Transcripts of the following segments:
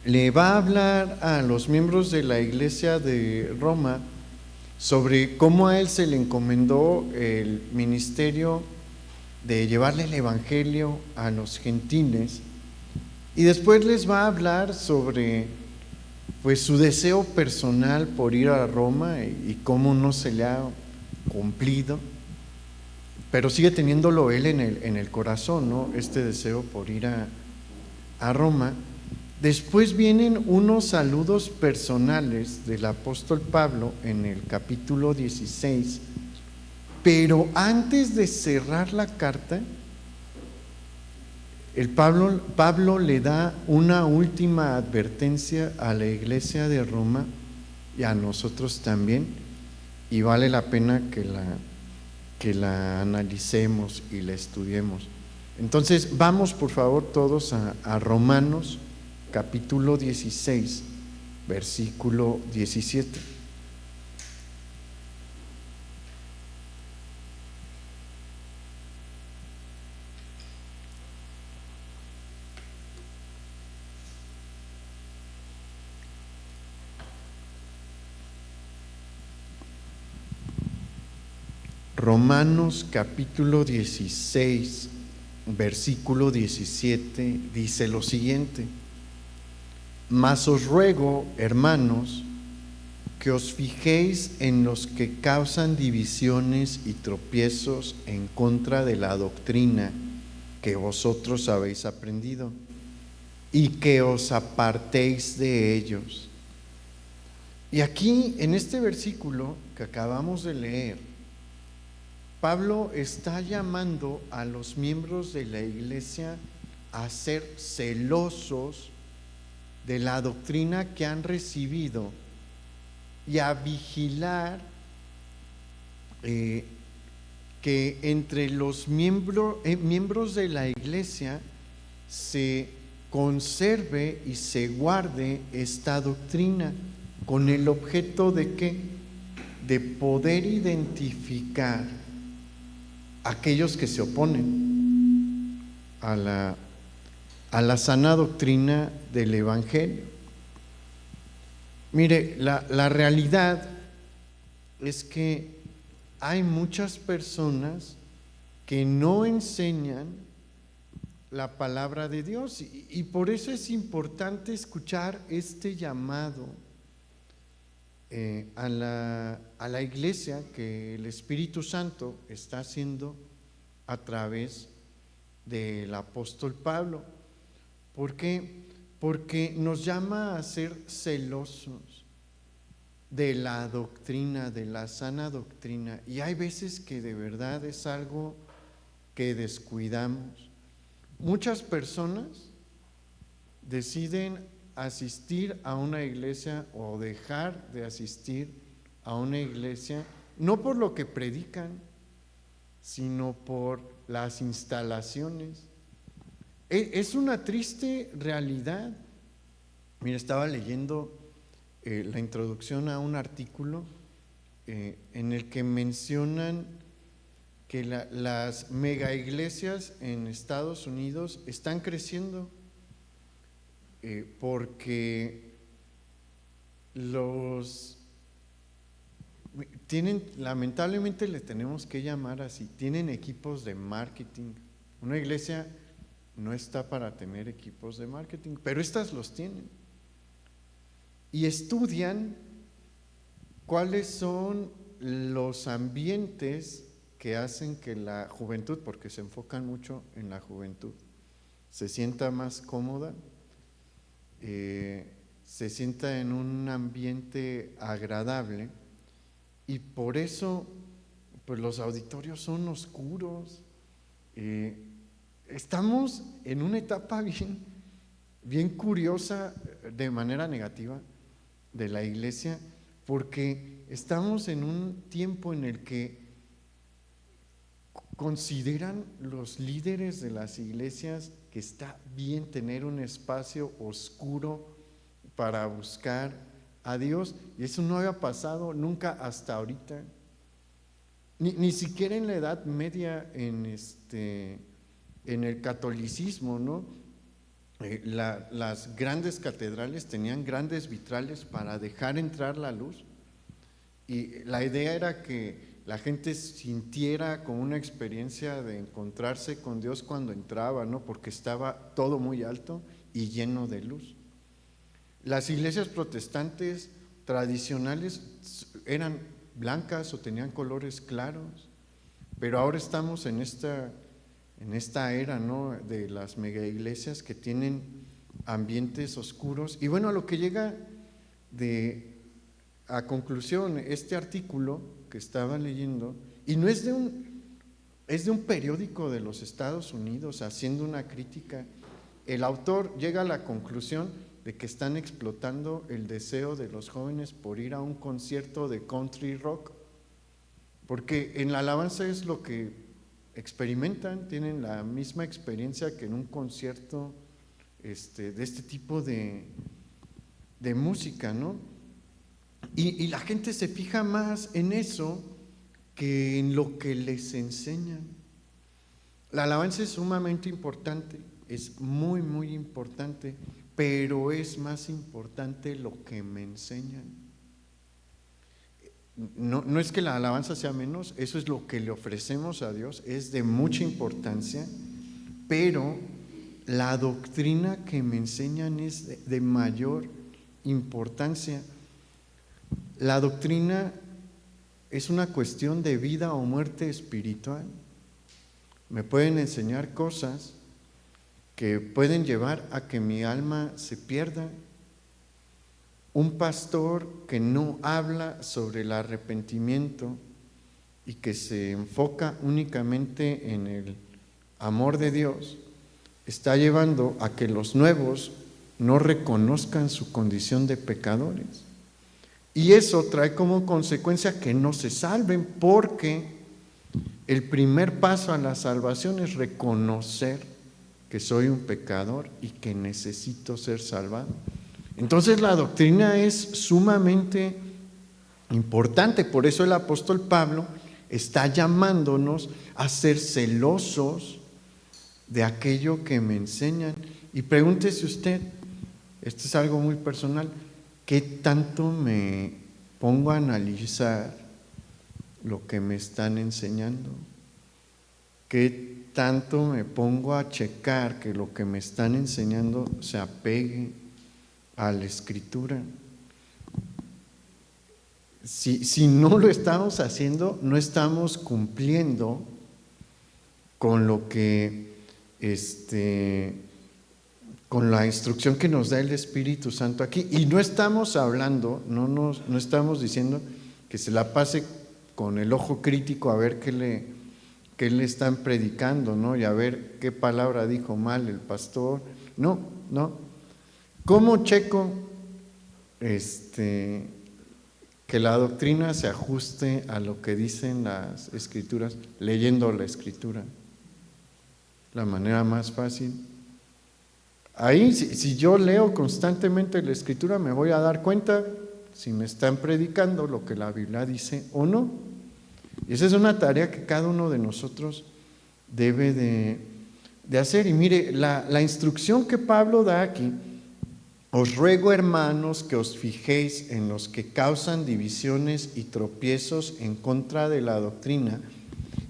le va a hablar a los miembros de la iglesia de Roma sobre cómo a él se le encomendó el ministerio de llevarle el evangelio a los gentiles, y después les va a hablar sobre pues su deseo personal por ir a Roma y cómo no se le ha cumplido, pero sigue teniéndolo él en el corazón, ¿no? Este deseo por ir a Roma. Después vienen unos saludos personales del apóstol Pablo en el capítulo 16, pero antes de cerrar la carta, Pablo le da una última advertencia a la iglesia de Roma y a nosotros también, y vale la pena que la analicemos y la estudiemos. Entonces, vamos por favor todos a Romanos capítulo 16, versículo 17. Romanos capítulo 16, versículo 17 dice lo siguiente: Mas os ruego, hermanos, que os fijéis en los que causan divisiones y tropiezos en contra de la doctrina que vosotros habéis aprendido, y que os apartéis de ellos. Y aquí, en este versículo que acabamos de leer, Pablo está llamando a los miembros de la iglesia a ser celosos de la doctrina que han recibido y a vigilar que entre los miembros de la iglesia se conserve y se guarde esta doctrina, con el objeto de ¿qué? De poder identificar aquellos que se oponen a la sana doctrina del evangelio. Mire, la realidad es que hay muchas personas que no enseñan la palabra de Dios, y por eso es importante escuchar este llamado a la iglesia que el Espíritu Santo está haciendo a través del apóstol Pablo. ¿Por qué? Porque nos llama a ser celosos de la doctrina, de la sana doctrina, y hay veces que de verdad es algo que descuidamos. Muchas personas deciden asistir a una iglesia o dejar de asistir a una iglesia, no por lo que predican, sino por las instalaciones. Es una triste realidad. Mira, estaba leyendo la introducción a un artículo en el que mencionan que las mega iglesias en Estados Unidos están creciendo porque lamentablemente le tenemos que llamar así, tienen equipos de marketing. Una iglesia no está para tener equipos de marketing, pero estas los tienen. Y estudian cuáles son los ambientes que hacen que la juventud, porque se enfocan mucho en la juventud, se sienta más cómoda, se sienta en un ambiente agradable, y por eso pues los auditorios son oscuros. Estamos en una etapa bien curiosa de manera negativa de la iglesia, porque estamos en un tiempo en el que consideran los líderes de las iglesias que está bien tener un espacio oscuro para buscar a Dios, y eso no había pasado nunca hasta ahorita, ni siquiera en la Edad Media, en el catolicismo, ¿no? Las grandes catedrales tenían grandes vitrales para dejar entrar la luz, y la idea era que la gente sintiera como una experiencia de encontrarse con Dios cuando entraba, ¿no? Porque estaba todo muy alto y lleno de luz. Las iglesias protestantes tradicionales eran blancas o tenían colores claros, pero ahora estamos en esta era, ¿no?, de las mega iglesias que tienen ambientes oscuros. Y bueno, a lo que llega a conclusión este artículo que estaba leyendo, y no es es de un periódico de los Estados Unidos haciendo una crítica. El autor llega a la conclusión de que están explotando el deseo de los jóvenes por ir a un concierto de country rock, porque en la alabanza es lo que experimentan, tienen la misma experiencia que en un concierto de este tipo de música, ¿no? Y la gente se fija más en eso que en lo que les enseñan. La alabanza es sumamente importante, es muy, muy importante, pero es más importante lo que me enseñan. No es que la alabanza sea menos, eso es lo que le ofrecemos a Dios, es de mucha importancia, pero la doctrina que me enseñan es de mayor importancia. La doctrina es una cuestión de vida o muerte espiritual. Me pueden enseñar cosas que pueden llevar a que mi alma se pierda. Un pastor que no habla sobre el arrepentimiento y que se enfoca únicamente en el amor de Dios, está llevando a que los nuevos no reconozcan su condición de pecadores. Y eso trae como consecuencia que no se salven, porque el primer paso a la salvación es reconocer que soy un pecador y que necesito ser salvado. Entonces la doctrina es sumamente importante, por eso el apóstol Pablo está llamándonos a ser celosos de aquello que me enseñan. Y pregúntese usted, esto es algo muy personal, ¿qué tanto me pongo a analizar lo que me están enseñando? ¿Qué tanto me pongo a checar que lo que me están enseñando se apegue a la Escritura? Si no lo estamos haciendo, no estamos cumpliendo con lo que con la instrucción que nos da el Espíritu Santo aquí. Y no estamos hablando, no estamos diciendo que se la pase con el ojo crítico a ver qué le están predicando, ¿no? Y a ver qué palabra dijo mal el pastor. No. ¿Cómo checo que la doctrina se ajuste a lo que dicen las Escrituras? Leyendo la Escritura, la manera más fácil. Ahí, si yo leo constantemente la Escritura, me voy a dar cuenta si me están predicando lo que la Biblia dice o no. Y esa es una tarea que cada uno de nosotros debe de hacer. Y mire, la instrucción que Pablo da aquí: os ruego, hermanos, que os fijéis en los que causan divisiones y tropiezos en contra de la doctrina,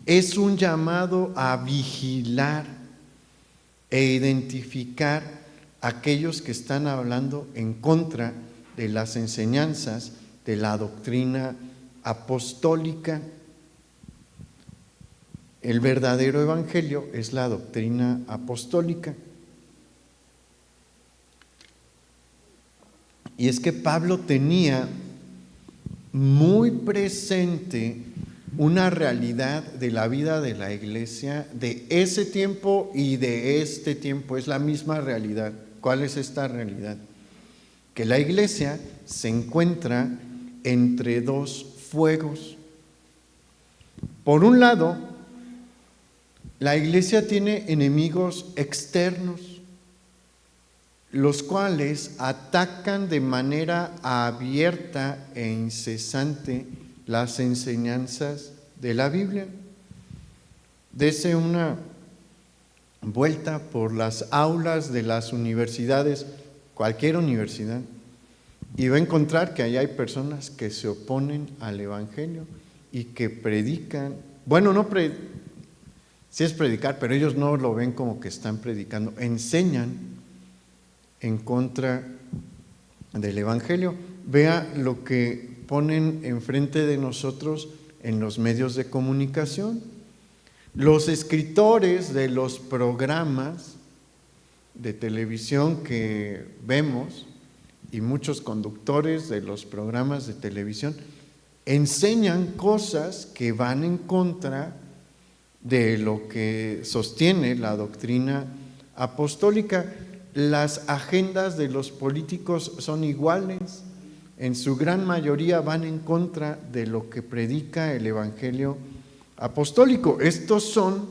es un llamado a vigilar e identificar aquellos que están hablando en contra de las enseñanzas de la doctrina apostólica. El verdadero evangelio es la doctrina apostólica. Y es que Pablo tenía muy presente una realidad de la vida de la iglesia de ese tiempo y de este tiempo. Es la misma realidad. ¿Cuál es esta realidad? Que la iglesia se encuentra entre dos fuegos. Por un lado, la iglesia tiene enemigos externos, los cuales atacan de manera abierta e incesante las enseñanzas de la Biblia. Dese una vuelta por las aulas de las universidades, cualquier universidad, y va a encontrar que ahí hay personas que se oponen al Evangelio y que predican, bueno, sí es predicar, pero ellos no lo ven como que están predicando, enseñan en contra del Evangelio. Vea lo que ponen enfrente de nosotros en los medios de comunicación. Los escritores de los programas de televisión que vemos y muchos conductores de los programas de televisión enseñan cosas que van en contra de lo que sostiene la doctrina apostólica. Las agendas de los políticos son iguales, en su gran mayoría van en contra de lo que predica el Evangelio apostólico. Estos son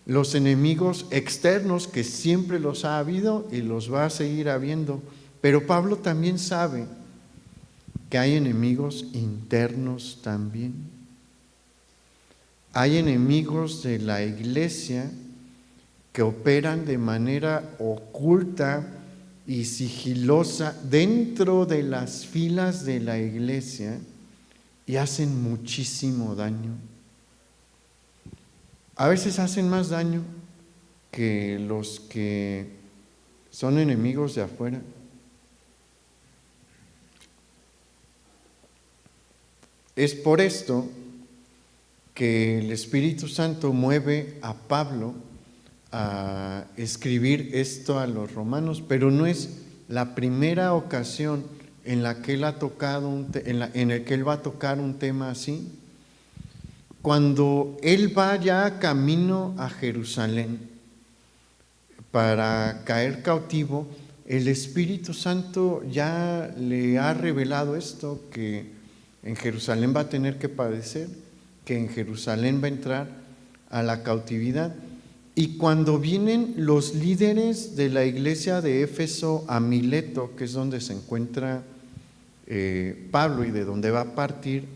los enemigos externos que siempre los ha habido y los va a seguir habiendo, pero Pablo también sabe que hay enemigos internos también. Hay enemigos de la iglesia que operan de manera oculta y sigilosa dentro de las filas de la iglesia y hacen muchísimo daño. A veces hacen más daño que los que son enemigos de afuera. Es por esto que el Espíritu Santo mueve a Pablo a escribir esto a los romanos, pero no es la primera ocasión en la que él ha tocado en el que él va a tocar un tema así. Cuando él va ya camino a Jerusalén para caer cautivo, el Espíritu Santo ya le ha revelado esto, que en Jerusalén va a tener que padecer, que en Jerusalén va a entrar a la cautividad. Y cuando vienen los líderes de la iglesia de Éfeso a Mileto, que es donde se encuentra Pablo y de donde va a partir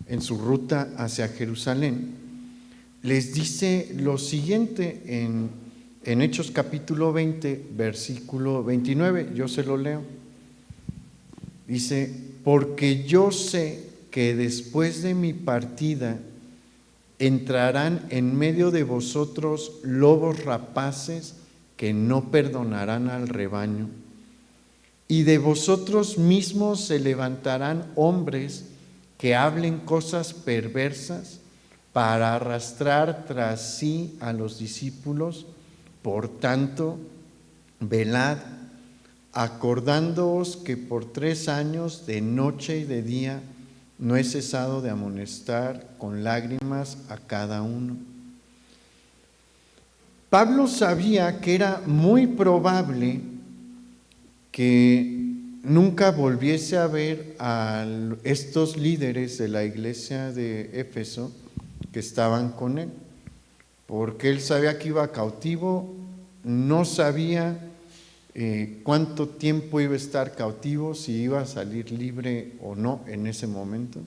en su ruta hacia Jerusalén, les dice lo siguiente en Hechos capítulo 20, versículo 29, yo se lo leo. Dice: porque yo sé que después de mi partida entrarán en medio de vosotros lobos rapaces que no perdonarán al rebaño, y de vosotros mismos se levantarán hombres que hablen cosas perversas para arrastrar tras sí a los discípulos. Por tanto, velad, acordándoos que por 3 años, de noche y de día, no he cesado de amonestar con lágrimas a cada uno. Pablo sabía que era muy probable que nunca volviese a ver a estos líderes de la iglesia de Éfeso que estaban con él, porque él sabía que iba cautivo, no sabía cuánto tiempo iba a estar cautivo, si iba a salir libre o no en ese momento,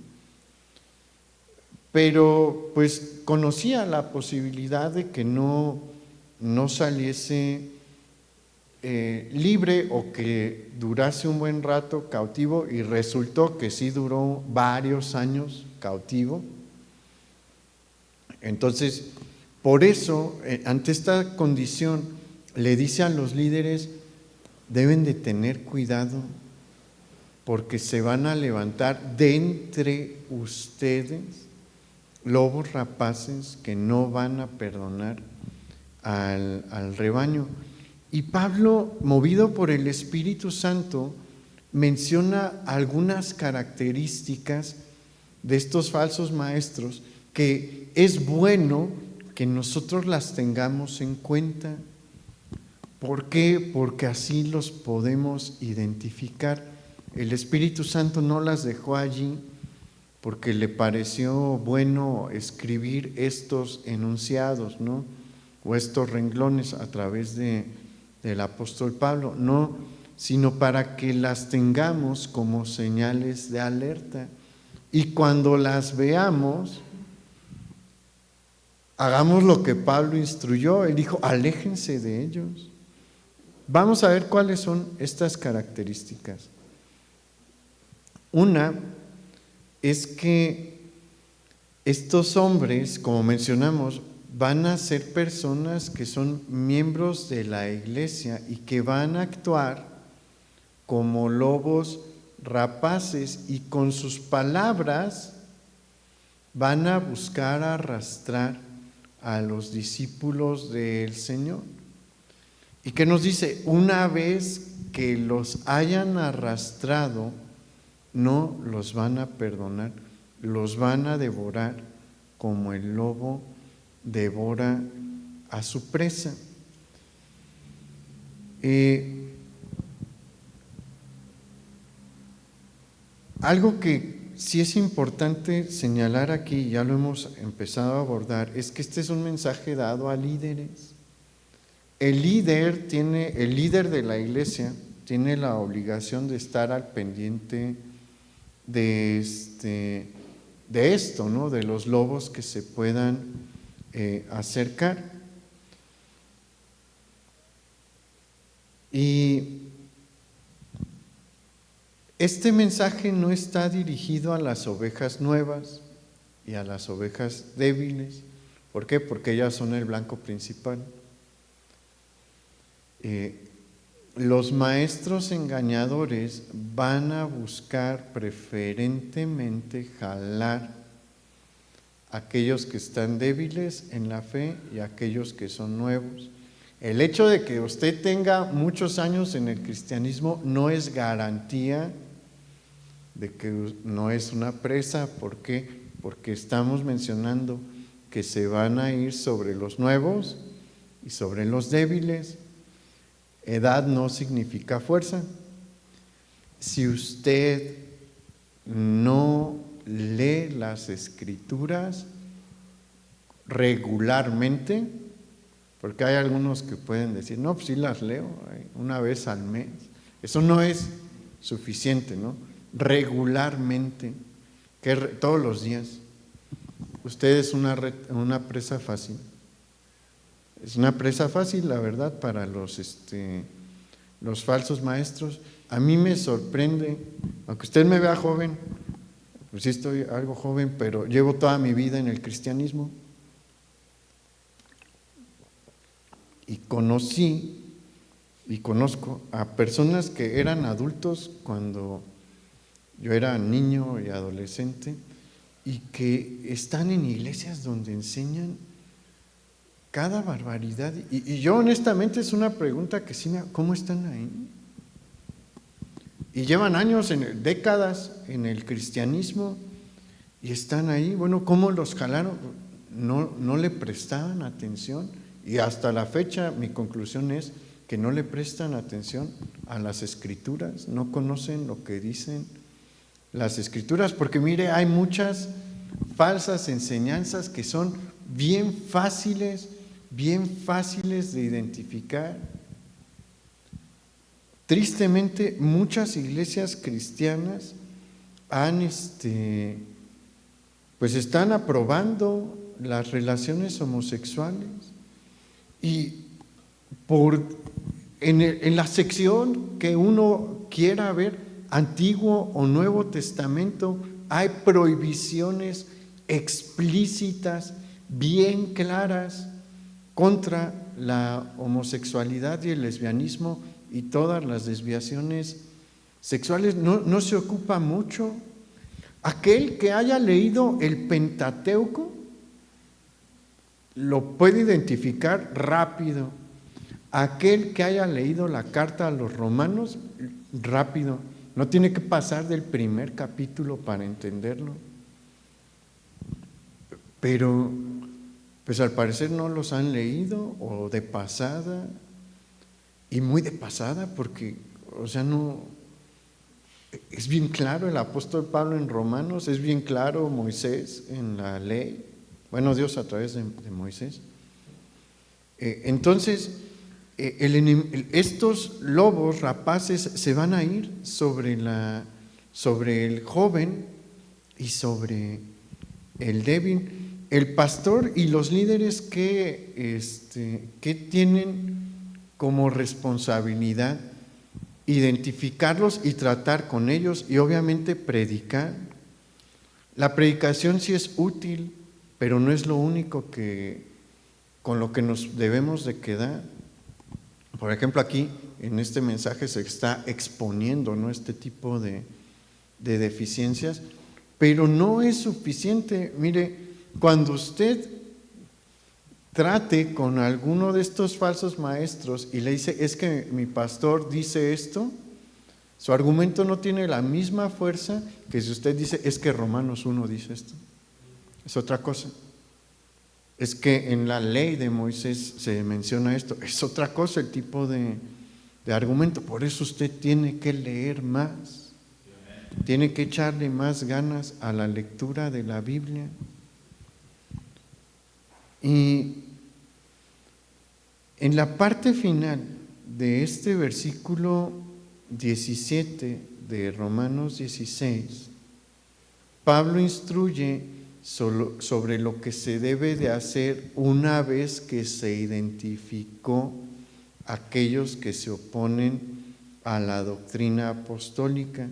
pero pues conocía la posibilidad de que no saliese libre o que durase un buen rato cautivo, y resultó que sí duró varios años cautivo. Entonces, por eso, ante esta condición, le dice a los líderes: deben de tener cuidado, porque se van a levantar de entre ustedes lobos rapaces que no van a perdonar al rebaño. Y Pablo, movido por el Espíritu Santo, menciona algunas características de estos falsos maestros que es bueno que nosotros las tengamos en cuenta. ¿Por qué? Porque así los podemos identificar. El Espíritu Santo no las dejó allí porque le pareció bueno escribir estos enunciados, ¿no?, o estos renglones a través del apóstol Pablo, no, sino para que las tengamos como señales de alerta. Y cuando las veamos, hagamos lo que Pablo instruyó. Él dijo, aléjense de ellos. Vamos a ver cuáles son estas características. Una es que estos hombres, como mencionamos, van a ser personas que son miembros de la iglesia y que van a actuar como lobos rapaces y con sus palabras van a buscar arrastrar a los discípulos del Señor. ¿Y qué nos dice? Una vez que los hayan arrastrado, no los van a perdonar, los van a devorar como el lobo devora a su presa. Algo que sí es importante señalar aquí, ya lo hemos empezado a abordar, es que este es un mensaje dado a líderes. El líder de la iglesia tiene la obligación de estar al pendiente de esto, ¿no? De los lobos que se puedan acercar. Y este mensaje no está dirigido a las ovejas nuevas y a las ovejas débiles. ¿Por qué? Porque ellas son el blanco principal. Los maestros engañadores van a buscar preferentemente jalar a aquellos que están débiles en la fe y a aquellos que son nuevos. El hecho de que usted tenga muchos años en el cristianismo no es garantía de que no es una presa. ¿Por qué? Porque estamos mencionando que se van a ir sobre los nuevos y sobre los débiles. Edad no significa fuerza. Si usted no lee las Escrituras regularmente, porque hay algunos que pueden decir, no, pues sí las leo una vez al mes. Eso no es suficiente, ¿no? Regularmente, todos los días. Usted es una presa fácil. Es una presa fácil, la verdad, para los falsos maestros. A mí me sorprende, aunque usted me vea joven, pues sí estoy algo joven, pero llevo toda mi vida en el cristianismo. Y conocí y conozco a personas que eran adultos cuando yo era niño y adolescente y que están en iglesias donde enseñan cada barbaridad. Y yo honestamente es una pregunta que sí ¿cómo están ahí? Y llevan años, décadas en el cristianismo y están ahí. Bueno, ¿cómo los jalaron? No le prestaban atención. Y hasta la fecha mi conclusión es que no le prestan atención a las Escrituras, no conocen lo que dicen las Escrituras, porque mire, hay muchas falsas enseñanzas que son bien fáciles de identificar. Tristemente, muchas iglesias cristianas pues están aprobando las relaciones homosexuales. Y en la sección que uno quiera ver, Antiguo o Nuevo Testamento, hay prohibiciones explícitas, bien claras, contra la homosexualidad y el lesbianismo y todas las desviaciones sexuales. No se ocupa mucho. Aquel que haya leído el Pentateuco lo puede identificar rápido. Aquel que haya leído la carta a los romanos, rápido. No tiene que pasar del primer capítulo para entenderlo. Pero, pues al parecer no los han leído o de pasada, y muy de pasada, porque, no, es bien claro el apóstol Pablo en Romanos, es bien claro Moisés en la ley. Bueno, Dios a través de Moisés. Entonces, estos lobos rapaces se van a ir sobre el joven y sobre el débil. el pastor y los líderes que tienen como responsabilidad identificarlos y tratar con ellos y obviamente predicar. La predicación sí es útil, pero no es lo único con lo que nos debemos de quedar. Por ejemplo, aquí en este mensaje se está exponiendo, ¿no?, este tipo de deficiencias, pero no es suficiente. Mire, cuando usted trate con alguno de estos falsos maestros y le dice, es que mi pastor dice esto, su argumento no tiene la misma fuerza que si usted dice, es que Romanos 1 dice esto. Es otra cosa. Es que en la ley de Moisés se menciona esto. Es otra cosa el tipo de argumento. Por eso usted tiene que leer más. Tiene que echarle más ganas a la lectura de la Biblia. Y en la parte final de este versículo 17 de Romanos 16, Pablo instruye sobre lo que se debe de hacer una vez que se identificó aquellos que se oponen a la doctrina apostólica.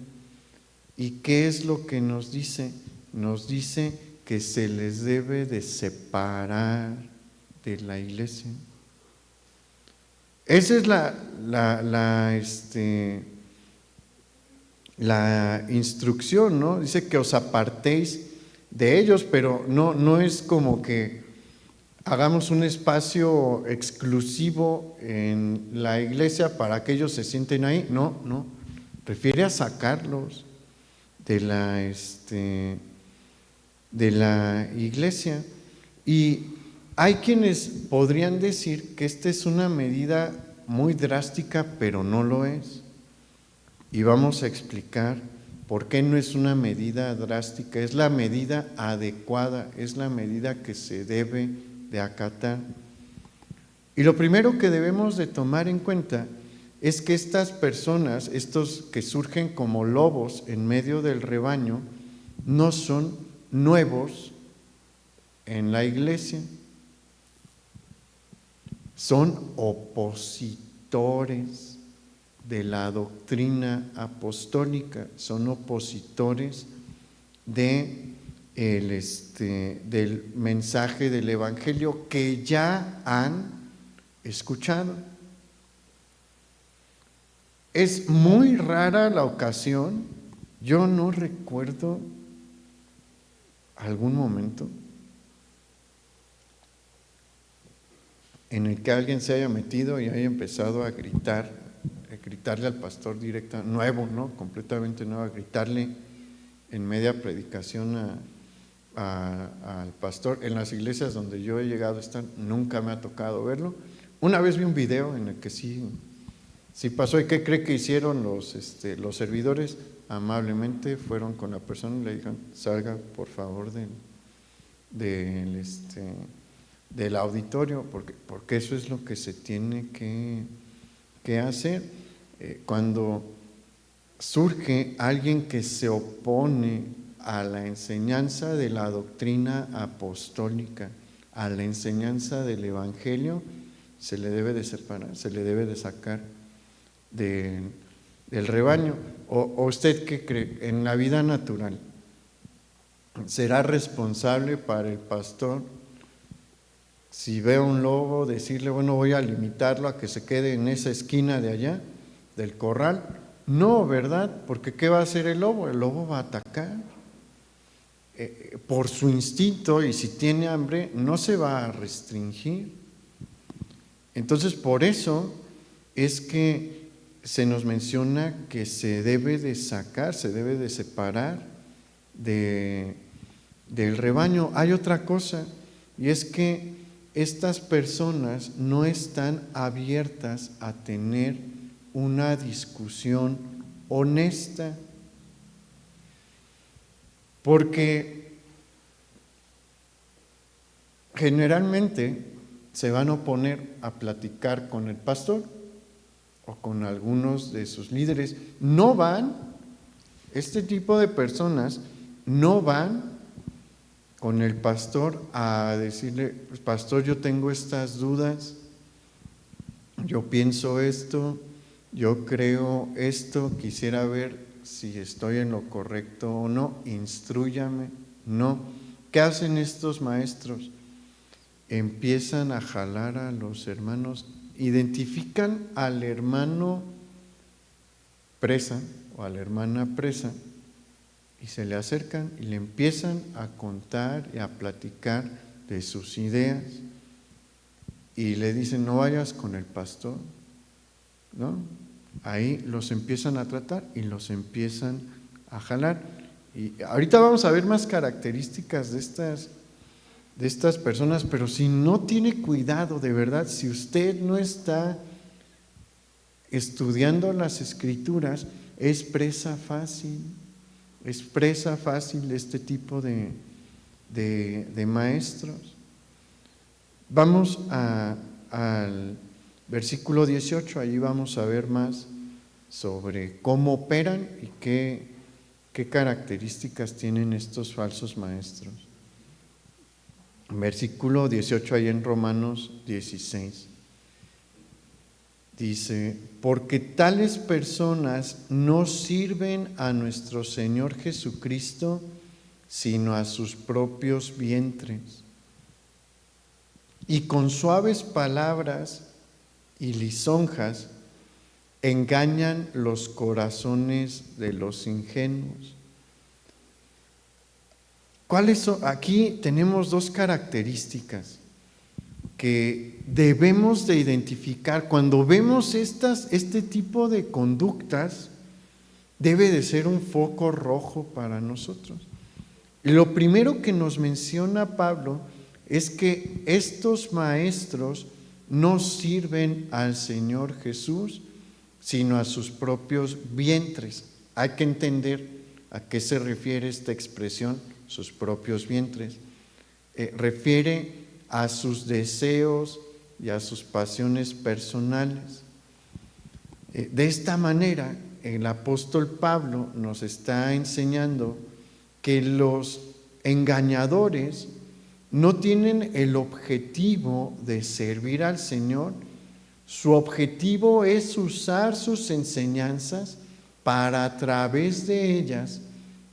¿Y qué es lo que nos dice? Nos dice que se les debe de separar de la iglesia. Esa es la instrucción, ¿no? Dice que os apartéis de ellos, pero no es como que hagamos un espacio exclusivo en la iglesia para que ellos se sienten ahí. No, refiere a sacarlos de la iglesia. Y hay quienes podrían decir que esta es una medida muy drástica, pero no lo es. Y vamos a explicar por qué no es una medida drástica, es la medida adecuada, es la medida que se debe de acatar. Y lo primero que debemos de tomar en cuenta es que estas personas, estos que surgen como lobos en medio del rebaño, no son nuevos en la iglesia, son opositores de la doctrina apostólica, son opositores del mensaje del evangelio que ya han escuchado. Es muy rara la ocasión, yo no recuerdo algún momento en el que alguien se haya metido y haya empezado a gritarle al pastor directo, nuevo, ¿no?, completamente nuevo, a gritarle en media predicación al pastor. En las iglesias donde yo he llegado a estar, nunca me ha tocado verlo. Una vez vi un video en el que sí pasó. ¿Y qué cree que hicieron los servidores? Amablemente fueron con la persona y le dijeron, salga por favor del auditorio, porque eso es lo que se tiene que hacer. Cuando surge alguien que se opone a la enseñanza de la doctrina apostólica, a la enseñanza del evangelio, se le debe de separar, se le debe de sacar del rebaño. ¿O usted qué cree? En la vida natural, ¿será responsable para el pastor, si ve a un lobo, decirle, bueno, voy a limitarlo a que se quede en esa esquina de allá, del corral? No, ¿verdad? Porque ¿qué va a hacer el lobo? El lobo va a atacar por su instinto, y si tiene hambre no se va a restringir. Entonces, por eso es que se nos menciona que se debe de sacar, se debe de separar del rebaño. Hay otra cosa, y es que estas personas no están abiertas a tener una discusión honesta, porque generalmente se van a oponer a platicar con el pastor o con algunos de sus líderes. Este tipo de personas no van con el pastor a decirle, pues, pastor, yo tengo estas dudas, yo pienso esto, yo creo esto, quisiera ver si estoy en lo correcto o no, instrúyame. No. ¿Qué hacen estos maestros? Empiezan a jalar a los hermanos, identifican al hermano presa o a la hermana presa y se le acercan y le empiezan a contar y a platicar de sus ideas y le dicen, no vayas con el pastor, ¿no? Ahí los empiezan a tratar y los empiezan a jalar. Y ahorita vamos a ver más características de estas personas, pero si no tiene cuidado, de verdad, si usted no está estudiando las Escrituras, es presa fácil este tipo de maestros. Vamos al versículo 18, allí vamos a ver más sobre cómo operan y qué características tienen estos falsos maestros. Versículo 18, ahí en Romanos 16. Dice, porque tales personas no sirven a nuestro Señor Jesucristo, sino a sus propios vientres. Y con suaves palabras y lisonjas engañan los corazones de los ingenuos. ¿Cuáles son? Aquí tenemos dos características que debemos de identificar. Cuando vemos este tipo de conductas, debe de ser un foco rojo para nosotros. Y lo primero que nos menciona Pablo es que estos maestros no sirven al Señor Jesús, sino a sus propios vientres. Hay que entender a qué se refiere esta expresión, sus propios vientres. Refiere a sus deseos y a sus pasiones personales. De esta manera, el apóstol Pablo nos está enseñando que los engañadores no tienen el objetivo de servir al Señor. Su objetivo es usar sus enseñanzas para a través de ellas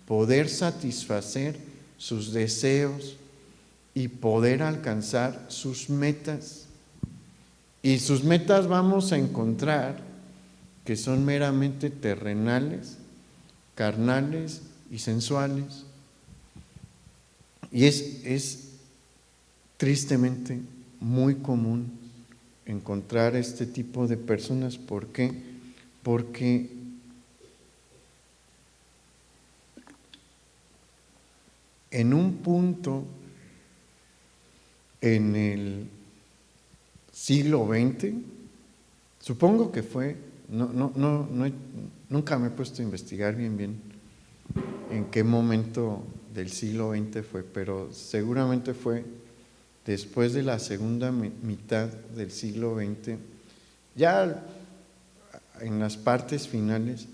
poder satisfacer sus deseos y poder alcanzar sus metas. Y sus metas vamos a encontrar que son meramente terrenales, carnales y sensuales. Y es tristemente muy común encontrar este tipo de personas. ¿Por qué? Porque en un punto en el siglo XX, supongo que fue, nunca me he puesto a investigar bien en qué momento del siglo XX fue, pero seguramente fue después de la segunda mitad del siglo XX, ya en las partes finales,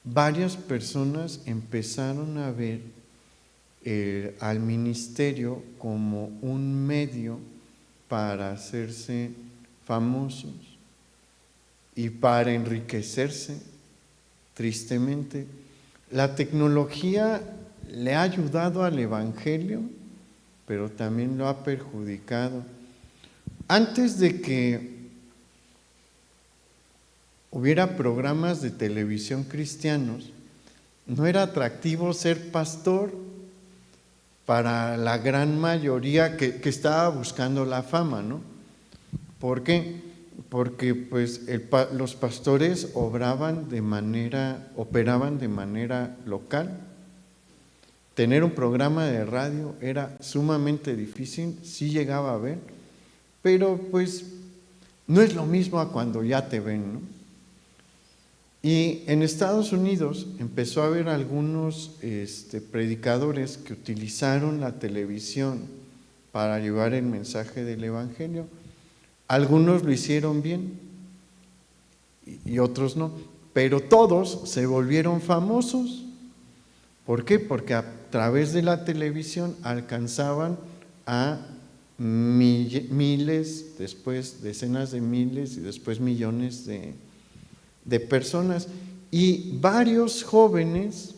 varias personas empezaron a ver al ministerio como un medio para hacerse famosos y para enriquecerse. Tristemente, la tecnología le ha ayudado al Evangelio, pero también lo ha perjudicado. Antes de que hubiera programas de televisión cristianos, no era atractivo ser pastor para la gran mayoría que estaba buscando la fama, ¿no? ¿Por qué? Porque pues los pastores operaban de manera local. Tener un programa de radio era sumamente difícil, sí llegaba a ver, pero pues no es lo mismo a cuando ya te ven, ¿no? Y en Estados Unidos empezó a haber algunos predicadores que utilizaron la televisión para llevar el mensaje del Evangelio. Algunos lo hicieron bien y otros no, pero todos se volvieron famosos. ¿Por qué? Porque a través de la televisión alcanzaban a miles, después decenas de miles y después millones de personas. Y varios jóvenes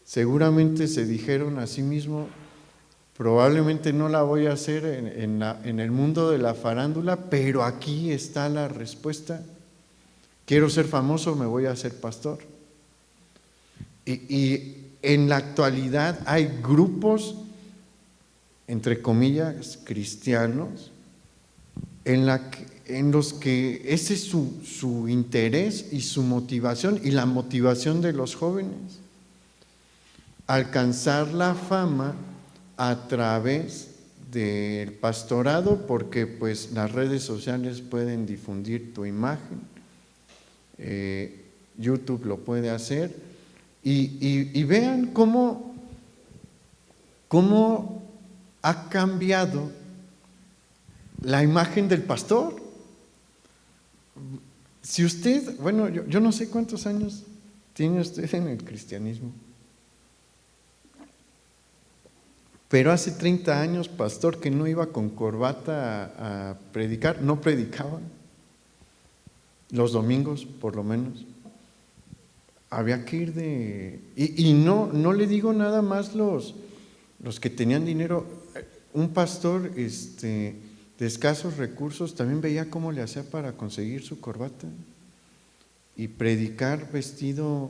seguramente se dijeron a sí mismos: probablemente no la voy a hacer en el mundo de la farándula, pero aquí está la respuesta. Quiero ser famoso, me voy a hacer pastor. Y en la actualidad hay grupos, entre comillas, cristianos, en los que ese es su interés y su motivación, y la motivación de los jóvenes: alcanzar la fama a través del pastorado, porque pues las redes sociales pueden difundir tu imagen, YouTube lo puede hacer, y vean cómo ha cambiado la imagen del pastor. Si usted, bueno, yo no sé cuántos años tiene usted en el cristianismo, pero hace 30 años, pastor que no iba con corbata a predicar, no predicaba los domingos, por lo menos. Había que ir y no le digo nada más los que tenían dinero. Un pastor de escasos recursos también veía cómo le hacía para conseguir su corbata y predicar vestido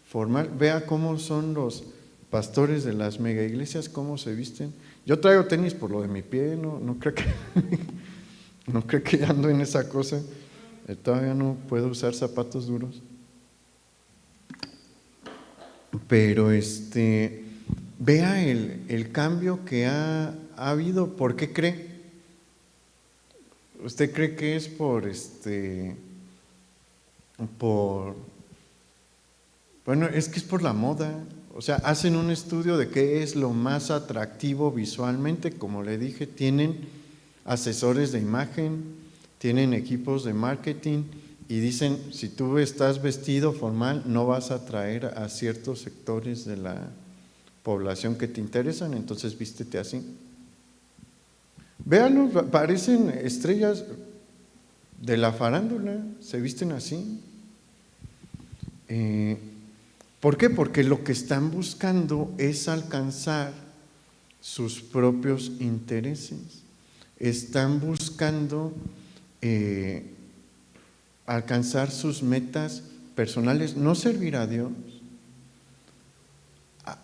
formal. Vea cómo son los pastores de las mega iglesias, cómo se visten. Yo traigo tenis por lo de mi pie, no creo que no creo que ando en esa cosa. Todavía no puedo usar zapatos duros. Pero vea el cambio que ha habido. ¿Por qué cree? ¿Usted cree que es bueno, es que es por la moda? O sea, hacen un estudio de qué es lo más atractivo visualmente. Como le dije, tienen asesores de imagen, tienen equipos de marketing, y dicen: si tú estás vestido formal, no vas a atraer a ciertos sectores de la población que te interesan, entonces vístete así. Véanlos, parecen estrellas de la farándula, se visten así. ¿Por qué? Porque lo que están buscando es alcanzar sus propios intereses. Están buscando alcanzar sus metas personales, no servir a Dios.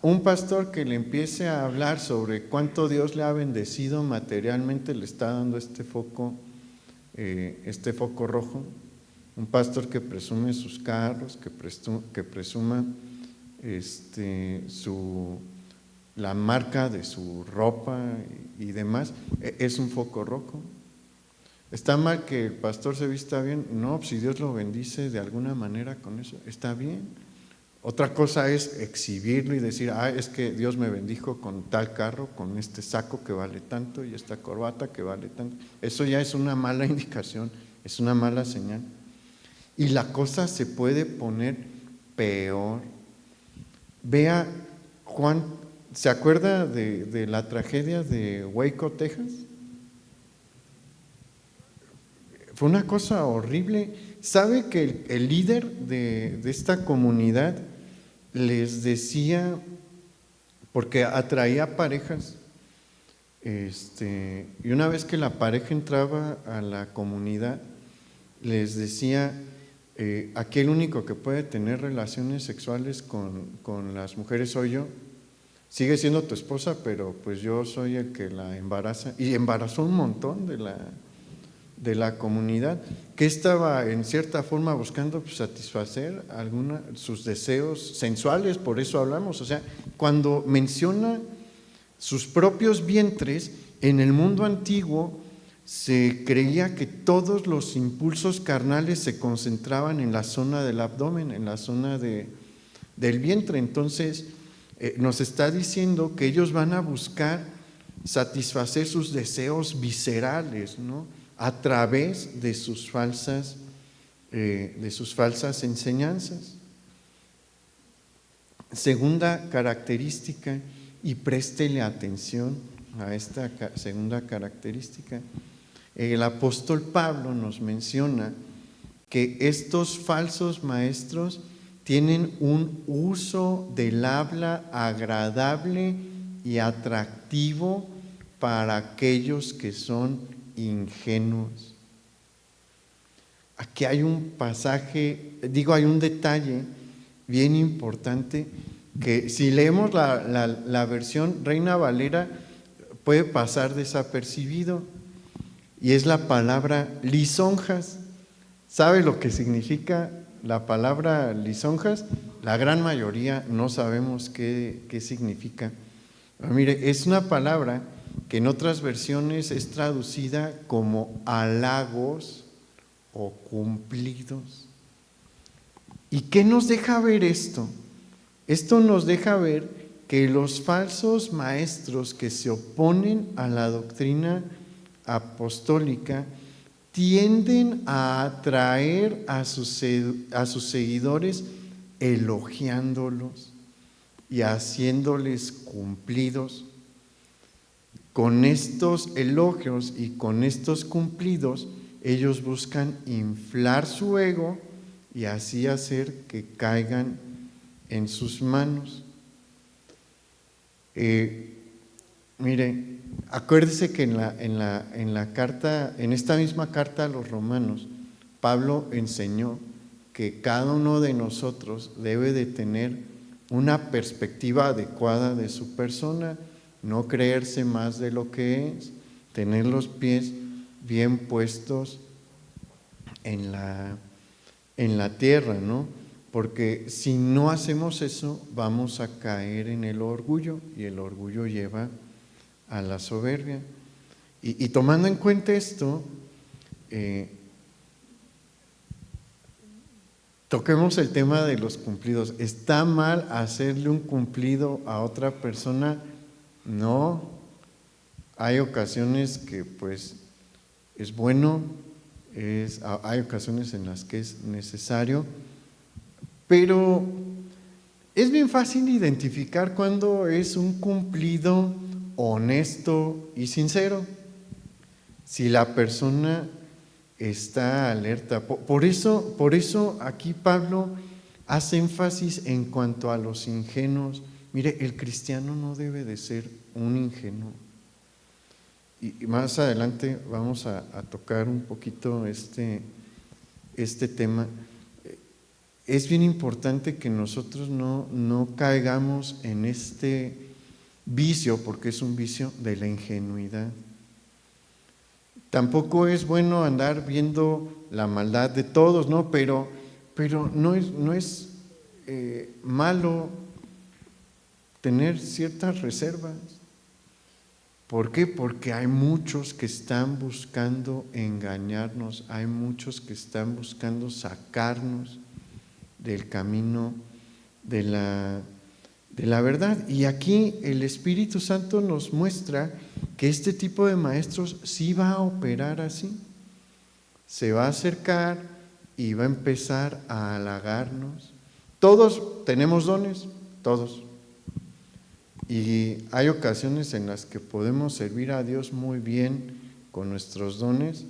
Un pastor que le empiece a hablar sobre cuánto Dios le ha bendecido materialmente, le está dando este foco rojo. Un pastor que presume sus carros, que presuma la marca de su ropa y demás, es un foco rojo. ¿Está mal que el pastor se vista bien? No, si Dios lo bendice de alguna manera con eso, está bien. Otra cosa es exhibirlo y decir: es que Dios me bendijo con tal carro, con este saco que vale tanto y esta corbata que vale tanto. Eso ya es una mala indicación, es una mala señal. Y la cosa se puede poner peor. Vea, Juan, ¿se acuerda de la tragedia de Waco, Texas? Fue una cosa horrible. ¿Sabe que el líder de esta comunidad les decía, porque atraía parejas, y una vez que la pareja entraba a la comunidad, les decía: aquí el único que puede tener relaciones sexuales con las mujeres soy yo. Sigue siendo tu esposa, pero pues yo soy el que la embaraza. Y embarazó un montón de la comunidad, que estaba en cierta forma buscando satisfacer sus deseos sensuales. Por eso hablamos, o sea, cuando menciona sus propios vientres, en el mundo antiguo se creía que todos los impulsos carnales se concentraban en la zona del abdomen, en la zona del vientre. Entonces nos está diciendo que ellos van a buscar satisfacer sus deseos viscerales, ¿no?, a través de sus falsas enseñanzas. Segunda característica, y préstele atención a esta segunda característica. El apóstol Pablo nos menciona que estos falsos maestros tienen un uso del habla agradable y atractivo para aquellos que son ingenuos. Aquí hay un pasaje, hay un detalle bien importante que si leemos la versión Reina Valera puede pasar desapercibido, y es la palabra lisonjas. ¿Sabe lo que significa la palabra lisonjas? La gran mayoría no sabemos qué significa. Pero mire, es una palabra que en otras versiones es traducida como halagos o cumplidos. ¿Y qué nos deja ver esto? Esto nos deja ver que los falsos maestros que se oponen a la doctrina apostólica tienden a atraer a sus seguidores elogiándolos y haciéndoles cumplidos. Con estos elogios y con estos cumplidos, ellos buscan inflar su ego y así hacer que caigan en sus manos. Mire, acuérdese que en la carta, en esta misma carta a los romanos, Pablo enseñó que cada uno de nosotros debe de tener una perspectiva adecuada de su persona, no creerse más de lo que es, tener los pies bien puestos en la tierra, ¿no? Porque si no hacemos eso, vamos a caer en el orgullo, y el orgullo lleva a la soberbia. Y tomando en cuenta esto, toquemos el tema de los cumplidos. ¿Está mal hacerle un cumplido a otra persona? No. Hay ocasiones que pues es bueno, hay ocasiones en las que es necesario, pero es bien fácil identificar cuando es un cumplido honesto y sincero, si la persona está alerta. Por eso aquí Pablo hace énfasis en cuanto a los ingenuos. Mire, el cristiano no debe de ser un ingenuo. Y más adelante vamos a tocar un poquito este tema. Es bien importante que nosotros no caigamos en este vicio, porque es un vicio de la ingenuidad. Tampoco es bueno andar viendo la maldad de todos, ¿no? Pero no es malo tener ciertas reservas. ¿Por qué? Porque hay muchos que están buscando engañarnos, hay muchos que están buscando sacarnos del camino de la verdad. Y aquí el Espíritu Santo nos muestra que este tipo de maestros sí va a operar así. Se va a acercar y va a empezar a halagarnos. Todos tenemos dones, todos. Y hay ocasiones en las que podemos servir a Dios muy bien con nuestros dones,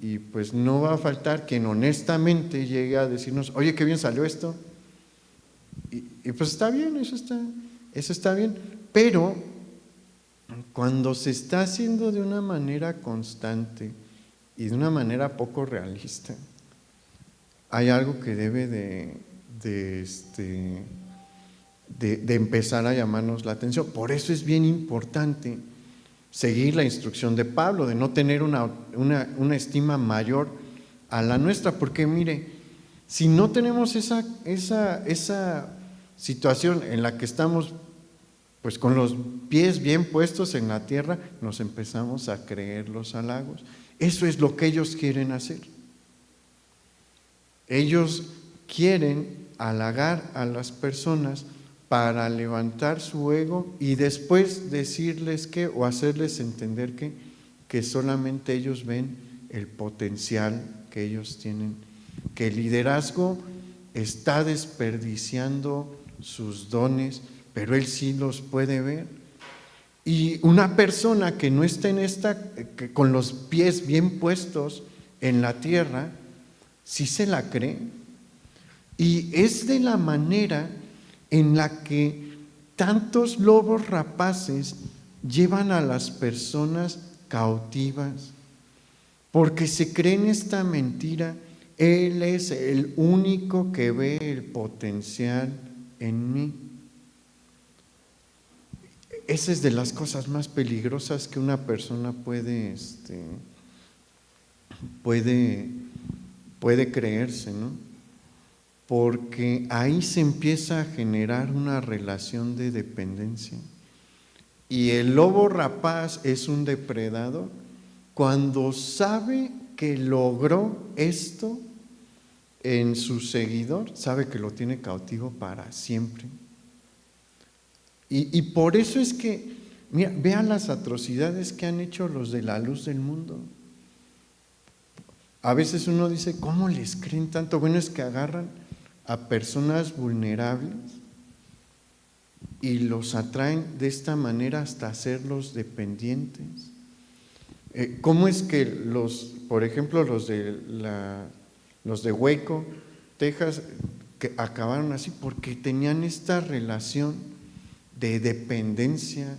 y pues no va a faltar quien honestamente llegue a decirnos: oye, qué bien salió esto. Y pues está bien, eso está bien. Pero cuando se está haciendo de una manera constante y de una manera poco realista, hay algo que debe de empezar a llamarnos la atención. Por eso es bien importante seguir la instrucción de Pablo, de no tener una estima mayor a la nuestra, porque mire, si no tenemos esa situación en la que estamos pues con los pies bien puestos en la tierra, nos empezamos a creer los halagos. Eso es lo que ellos quieren hacer. Ellos quieren halagar a las personas para levantar su ego y después decirles o hacerles entender que solamente ellos ven el potencial que ellos tienen, que el liderazgo está desperdiciando sus dones, pero Él sí los puede ver. Y una persona que no está que con los pies bien puestos en la tierra, sí se la cree. Y es de la manera en la que tantos lobos rapaces llevan a las personas cautivas, porque se creen esta mentira: Él es el único que ve el potencial en mí. Esa es de las cosas más peligrosas que una persona puede creerse, ¿no? Porque ahí se empieza a generar una relación de dependencia. Y el lobo rapaz es un depredador cuando sabe que logró esto en su seguidor, sabe que lo tiene cautivo para siempre. Y por eso es que, mira, vean las atrocidades que han hecho los de la luz del mundo. A veces uno dice, ¿cómo les creen tanto? Bueno, es que agarran a personas vulnerables y los atraen de esta manera hasta hacerlos dependientes. ¿Cómo es que por ejemplo, los de Waco, Texas, que acabaron así? Porque tenían esta relación de dependencia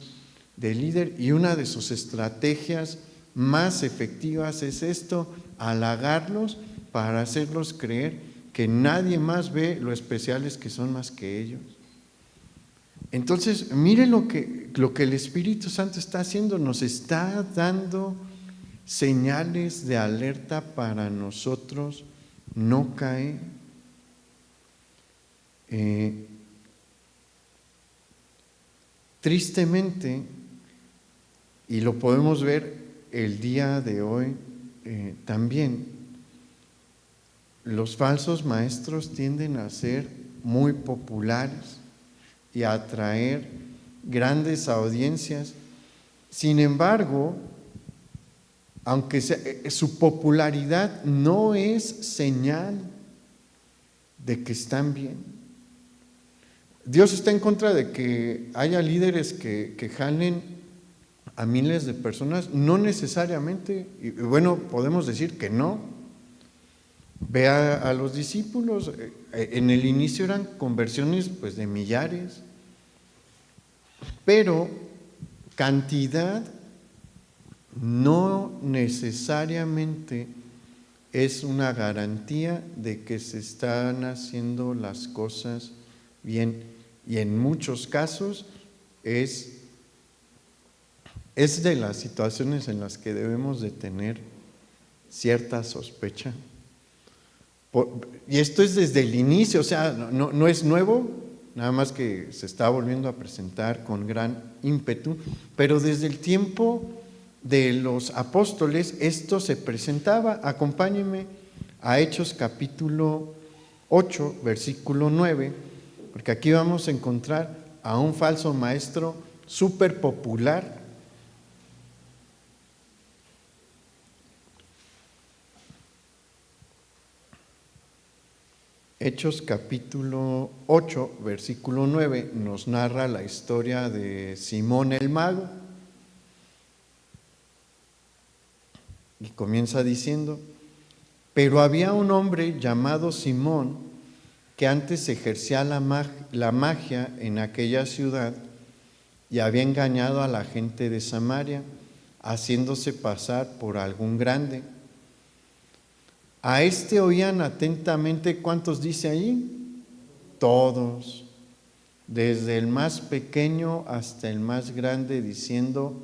del líder, y una de sus estrategias más efectivas es esto: halagarlos para hacerlos creer que nadie más ve lo especiales que son más que ellos. Entonces, miren lo que el Espíritu Santo está haciendo, nos está dando señales de alerta para nosotros no caer. Tristemente, y lo podemos ver el día de hoy también, los falsos maestros tienden a ser muy populares y a atraer grandes audiencias. Sin embargo, aunque su popularidad no es señal de que están bien. Dios está en contra de que haya líderes que jalen a miles de personas, no necesariamente, y bueno, podemos decir que no. Ve a los discípulos, en el inicio eran conversiones pues de millares, pero cantidad no necesariamente es una garantía de que se están haciendo las cosas bien. Y en muchos casos es de las situaciones en las que debemos de tener cierta sospecha. Y esto es desde el inicio, o sea, no es nuevo, nada más que se está volviendo a presentar con gran ímpetu, pero desde el tiempo de los apóstoles esto se presentaba. Acompáñenme a Hechos capítulo 8, versículo 9, porque aquí vamos a encontrar a un falso maestro súper popular. Hechos capítulo 8, versículo 9, nos narra la historia de Simón el mago. Y comienza diciendo: pero había un hombre llamado Simón, que antes ejercía la magia en aquella ciudad, y había engañado a la gente de Samaria, haciéndose pasar por algún grande. A este oían atentamente, ¿cuántos dice ahí? Todos, desde el más pequeño hasta el más grande, diciendo: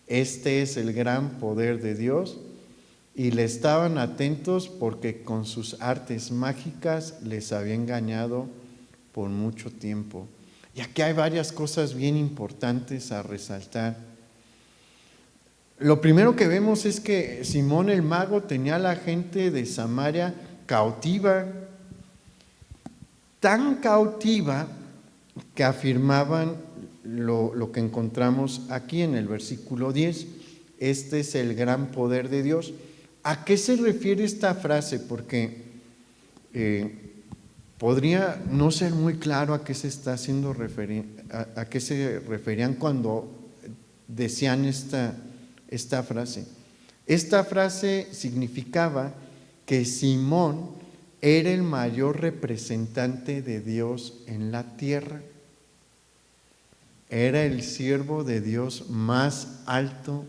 este es el gran poder de Dios. Y le estaban atentos porque con sus artes mágicas les había engañado por mucho tiempo. Y aquí hay varias cosas bien importantes a resaltar. Lo primero que vemos es que Simón el mago tenía a la gente de Samaria cautiva, tan cautiva que afirmaban lo que encontramos aquí en el versículo 10, este es el gran poder de Dios. ¿A qué se refiere esta frase? Porque podría no ser muy claro a qué se está haciendo a qué se referían cuando decían esta frase. Esta frase significaba que Simón era el mayor representante de Dios en la tierra. Era el siervo de Dios más alto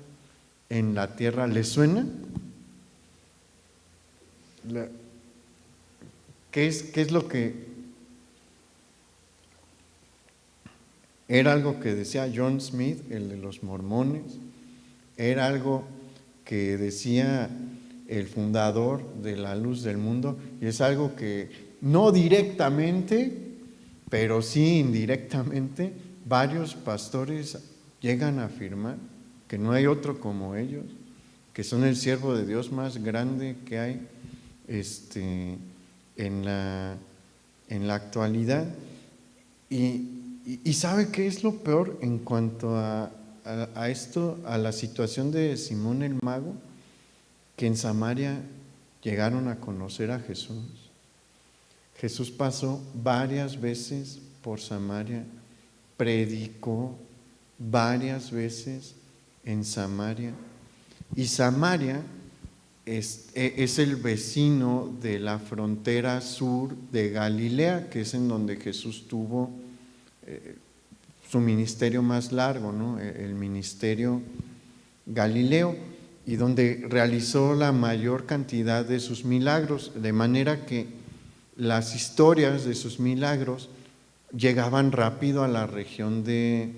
en la tierra. ¿Le suena? ¿Qué es lo que era? Algo que decía John Smith, el de los mormones, era algo que decía el fundador de la Luz del Mundo, y es algo que no directamente, pero sí indirectamente, varios pastores llegan a afirmar que no hay otro como ellos, que son el siervo de Dios más grande que hay en la actualidad. Y ¿sabe qué es lo peor en cuanto a esto, a la situación de Simón el Mago? Que en Samaria llegaron a conocer a Jesús. Jesús pasó varias veces por Samaria, predicó varias veces en Samaria, y Samaria es el vecino de la frontera sur de Galilea, que es en donde Jesús tuvo su ministerio más largo, ¿no? El ministerio Galileo, y donde realizó la mayor cantidad de sus milagros, de manera que las historias de sus milagros llegaban rápido a la región de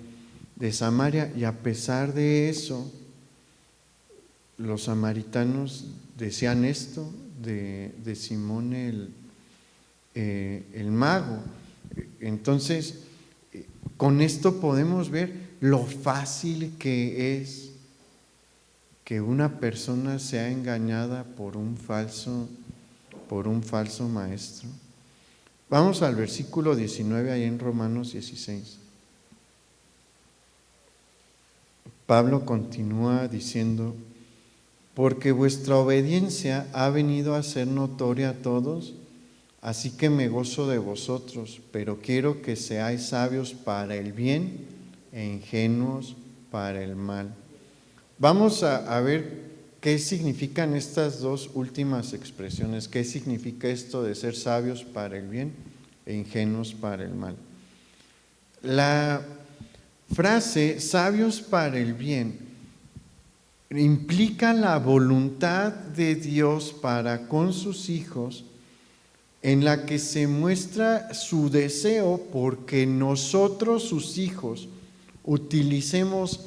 Samaria, y a pesar de eso, los samaritanos decían esto de Simón el mago. Entonces, con esto podemos ver lo fácil que es que una persona sea engañada por un falso maestro. Vamos al versículo 19 ahí en Romanos 16. Pablo continúa diciendo: porque vuestra obediencia ha venido a ser notoria a todos, así que me gozo de vosotros, pero quiero que seáis sabios para el bien e ingenuos para el mal. Vamos a ver qué significan estas dos últimas expresiones. ¿Qué significa esto de ser sabios para el bien e ingenuos para el mal? La frase sabios para el bien implica la voluntad de Dios para con sus hijos, en la que se muestra su deseo porque nosotros, sus hijos, utilicemos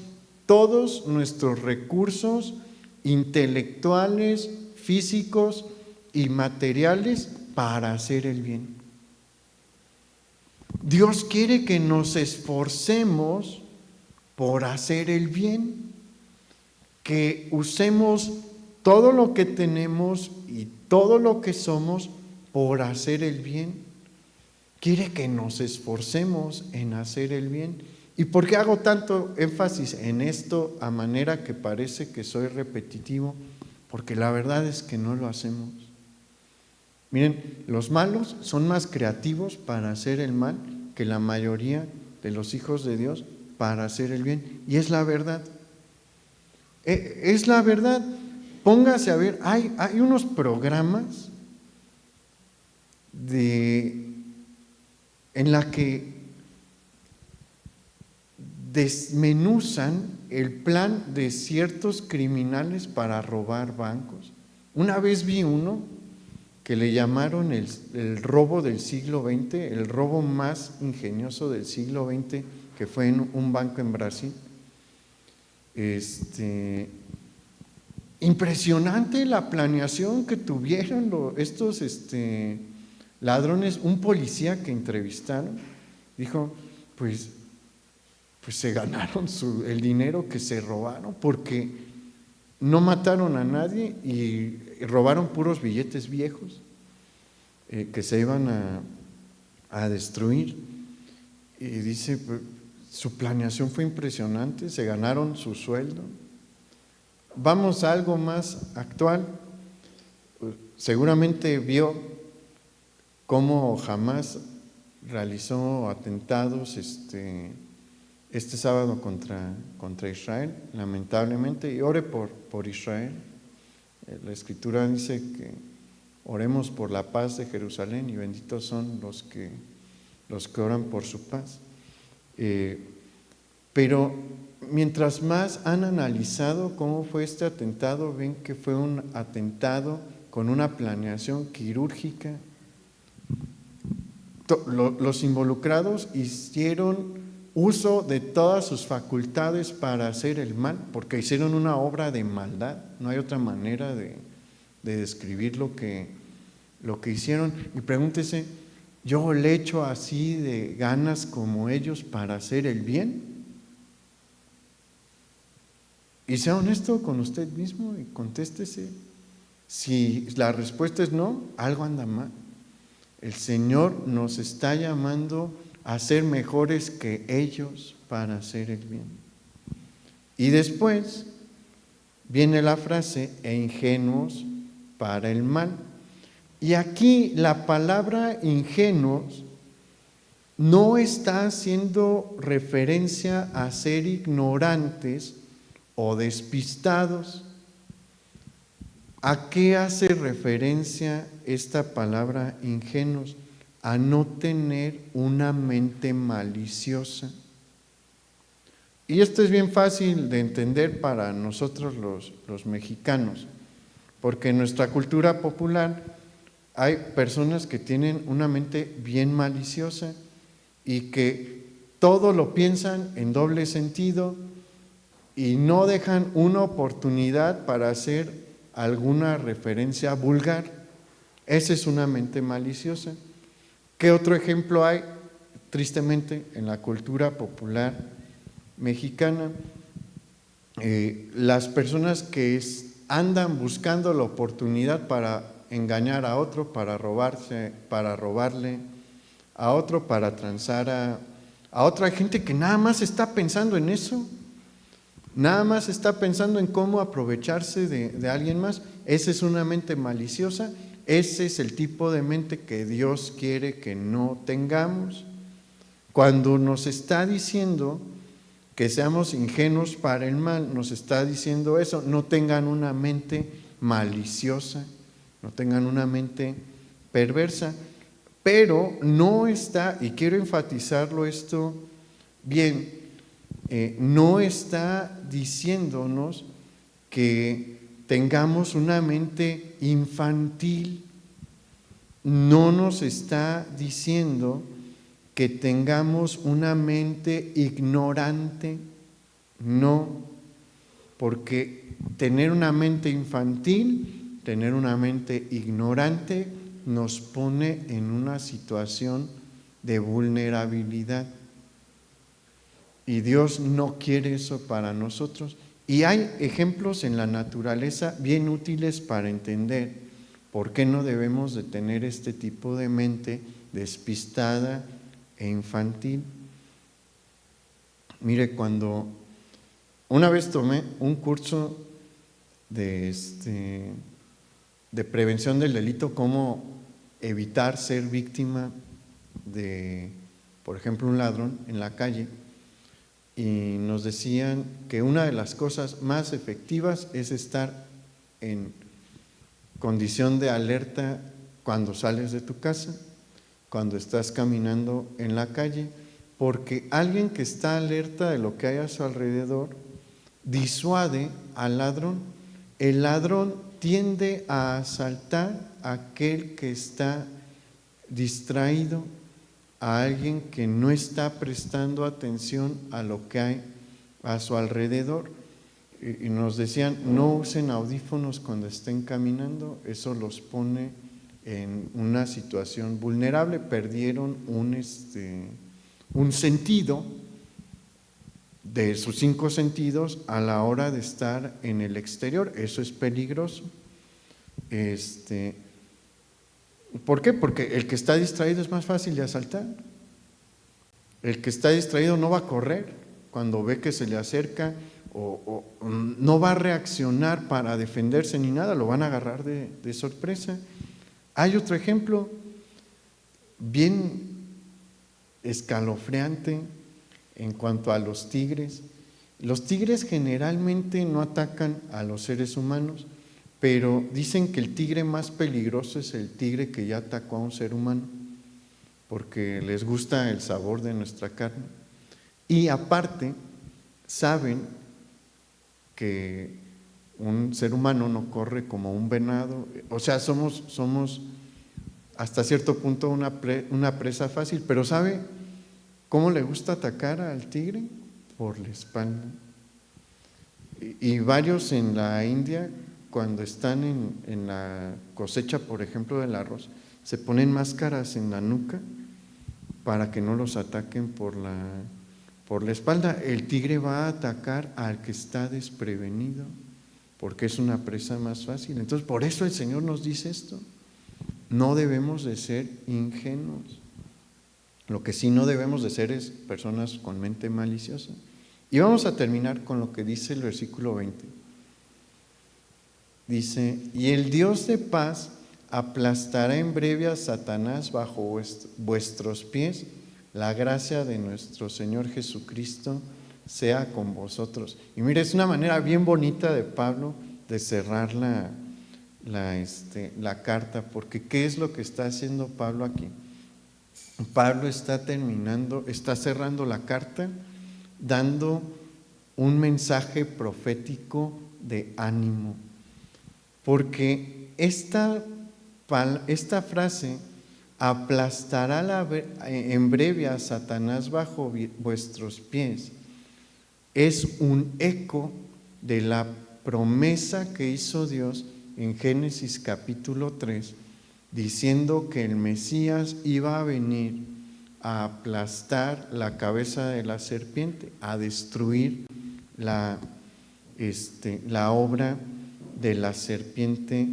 todos nuestros recursos intelectuales, físicos y materiales para hacer el bien. Dios quiere que nos esforcemos por hacer el bien, que usemos todo lo que tenemos y todo lo que somos por hacer el bien. Quiere que nos esforcemos en hacer el bien. ¿Y por qué hago tanto énfasis en esto a manera que parece que soy repetitivo? Porque la verdad es que no lo hacemos. Miren, los malos son más creativos para hacer el mal que la mayoría de los hijos de Dios para hacer el bien. Y es la verdad. Es la verdad. Póngase a ver, hay unos programas en la que desmenuzan el plan de ciertos criminales para robar bancos. Una vez vi uno que le llamaron el robo del siglo XX, el robo más ingenioso del siglo XX, que fue en un banco en Brasil. Impresionante la planeación que tuvieron estos ladrones. Un policía que entrevistaron dijo, pues se ganaron el dinero que se robaron, porque no mataron a nadie y robaron puros billetes viejos que se iban a destruir. Y dice, su planeación fue impresionante, se ganaron su sueldo. Vamos a algo más actual. Seguramente vio cómo Hamás realizó atentados este sábado contra Israel, lamentablemente, y ore por Israel. La Escritura dice que oremos por la paz de Jerusalén y benditos son los que oran por su paz. Pero mientras más han analizado cómo fue este atentado, ven que fue un atentado con una planeación quirúrgica. Los involucrados hicieron uso de todas sus facultades para hacer el mal, porque hicieron una obra de maldad. No hay otra manera de describir lo que hicieron. Y pregúntese, ¿yo le echo así de ganas como ellos para hacer el bien? Y sea honesto con usted mismo y contéstese. Si la respuesta es no, algo anda mal. El Señor nos está llamando a ser mejores que ellos para hacer el bien. Y después viene la frase, e ingenuos para el mal. Y aquí la palabra ingenuos no está haciendo referencia a ser ignorantes o despistados. ¿A qué hace referencia esta palabra ingenuos? A no tener una mente maliciosa. Y esto es bien fácil de entender para nosotros los mexicanos, porque en nuestra cultura popular hay personas que tienen una mente bien maliciosa y que todo lo piensan en doble sentido y no dejan una oportunidad para hacer alguna referencia vulgar. Esa es una mente maliciosa. ¿Qué otro ejemplo hay? Tristemente, en la cultura popular mexicana, las personas que andan buscando la oportunidad para engañar a otro, para robarle a otro, para transar a otra gente que nada más está pensando en eso. Nada más está pensando en cómo aprovecharse de alguien más. Esa es una mente maliciosa. Ese es el tipo de mente que Dios quiere que no tengamos. Cuando nos está diciendo que seamos ingenuos para el mal, nos está diciendo eso. No tengan una mente maliciosa, no tengan una mente perversa. Pero no está, y quiero enfatizarlo esto bien, no está diciéndonos que tengamos una mente infantil, no nos está diciendo que tengamos una mente ignorante, no, porque tener una mente infantil, tener una mente ignorante nos pone en una situación de vulnerabilidad. Y Dios no quiere eso para nosotros. Y hay ejemplos en la naturaleza bien útiles para entender por qué no debemos de tener este tipo de mente despistada e infantil. Mire, cuando una vez tomé un curso de prevención del delito, cómo evitar ser víctima de, por ejemplo, un ladrón en la calle, y nos decían que una de las cosas más efectivas es estar en condición de alerta cuando sales de tu casa, cuando estás caminando en la calle, porque alguien que está alerta de lo que hay a su alrededor disuade al ladrón. El ladrón tiende a asaltar a aquel que está distraído, a alguien que no está prestando atención a lo que hay a su alrededor. Y nos decían, no usen audífonos cuando estén caminando, eso los pone en una situación vulnerable, perdieron un sentido de sus 5 sentidos a la hora de estar en el exterior. Eso es peligroso. ¿Por qué? Porque el que está distraído es más fácil de asaltar. El que está distraído no va a correr cuando ve que se le acerca o no va a reaccionar para defenderse ni nada, lo van a agarrar de sorpresa. Hay otro ejemplo, bien escalofriante en cuanto a los tigres. Los tigres generalmente no atacan a los seres humanos, pero dicen que el tigre más peligroso es el tigre que ya atacó a un ser humano, porque les gusta el sabor de nuestra carne. Y aparte, saben que un ser humano no corre como un venado, o sea, somos hasta cierto punto una presa fácil, pero ¿sabe cómo le gusta atacar al tigre? Por la espalda. Y varios en la India, cuando están en la cosecha, por ejemplo, del arroz, se ponen máscaras en la nuca para que no los ataquen por la espalda. El tigre va a atacar al que está desprevenido, porque es una presa más fácil. Entonces, por eso el Señor nos dice esto. No debemos de ser ingenuos. Lo que sí no debemos de ser es personas con mente maliciosa. Y vamos a terminar con lo que dice el versículo 20. Dice: y el Dios de paz aplastará en breve a Satanás bajo vuestros pies. La gracia de nuestro Señor Jesucristo sea con vosotros. Y mire, es una manera bien bonita de Pablo de cerrar la carta, porque ¿qué es lo que está haciendo Pablo aquí? Pablo está cerrando la carta dando un mensaje profético de ánimo, porque esta frase, aplastará en breve a Satanás bajo vuestros pies, es un eco de la promesa que hizo Dios en Génesis capítulo 3, diciendo que el Mesías iba a venir a aplastar la cabeza de la serpiente, a destruir la obra de la serpiente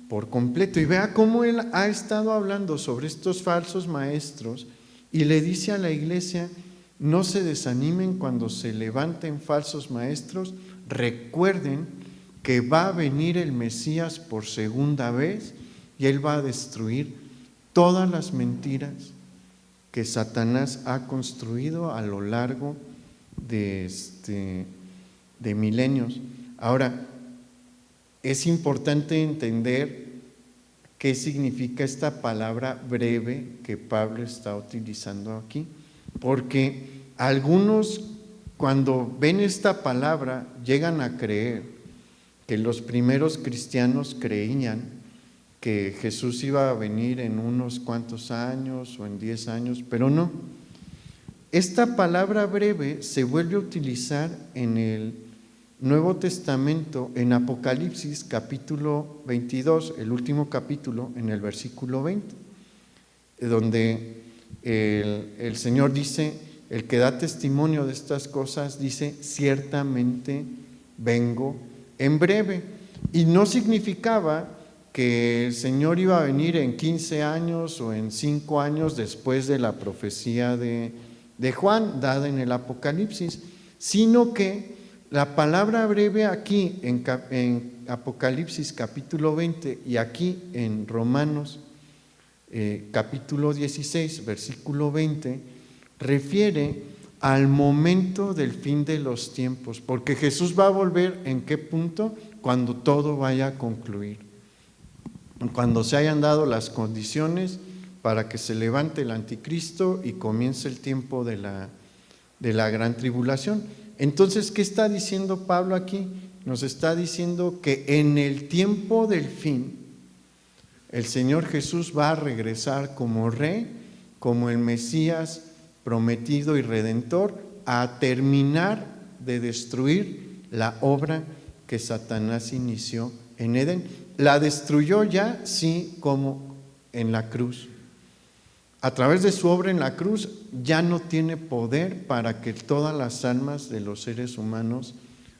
por completo. Y vea cómo él ha estado hablando sobre estos falsos maestros y le dice a la iglesia: no se desanimen cuando se levanten falsos maestros, recuerden que va a venir el Mesías por segunda vez y él va a destruir todas las mentiras que Satanás ha construido a lo largo de milenios. Ahora, es importante entender qué significa esta palabra breve que Pablo está utilizando aquí, porque algunos, cuando ven esta palabra, llegan a creer que los primeros cristianos creían que Jesús iba a venir en unos cuantos años o en 10 años, pero no. Esta palabra breve se vuelve a utilizar en el Nuevo Testamento, en Apocalipsis capítulo 22, el último capítulo, en el versículo 20, donde el Señor dice, el que da testimonio de estas cosas dice: ciertamente vengo en breve. Y no significaba que el Señor iba a venir en 15 años o en 5 años después de la profecía de Juan dada en el Apocalipsis, sino que la palabra breve aquí en Apocalipsis capítulo 20 y aquí en Romanos capítulo 16 versículo 20 refiere al momento del fin de los tiempos, porque Jesús va a volver ¿en qué punto? Cuando todo vaya a concluir, cuando se hayan dado las condiciones para que se levante el anticristo y comience el tiempo de la gran tribulación. Entonces, ¿qué está diciendo Pablo aquí? Nos está diciendo que en el tiempo del fin, el Señor Jesús va a regresar como Rey, como el Mesías prometido y Redentor, a terminar de destruir la obra que Satanás inició en Edén. ¿La destruyó ya? Sí, como en la cruz. A través de su obra en la cruz ya no tiene poder para que todas las almas de los seres humanos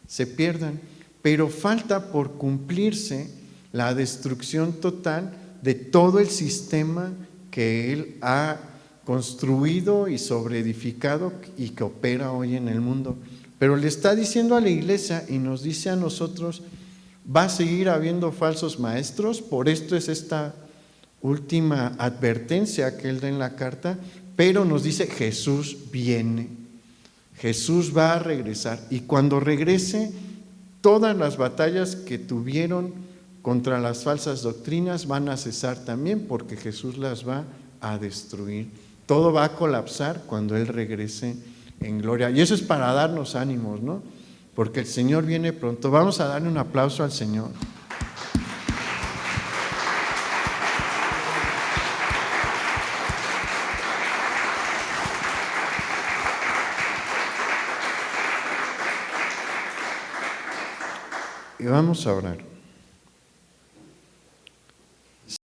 se pierdan, pero falta por cumplirse la destrucción total de todo el sistema que Él ha construido y sobreedificado y que opera hoy en el mundo. Pero le está diciendo a la iglesia y nos dice a nosotros: va a seguir habiendo falsos maestros, por esto es esta última advertencia que él da en la carta, pero nos dice Jesús viene, Jesús va a regresar, y cuando regrese, todas las batallas que tuvieron contra las falsas doctrinas van a cesar también, porque Jesús las va a destruir. Todo va a colapsar cuando Él regrese en gloria. Y eso es para darnos ánimos, ¿no? Porque el Señor viene pronto. Vamos a darle un aplauso al Señor. Y vamos a orar.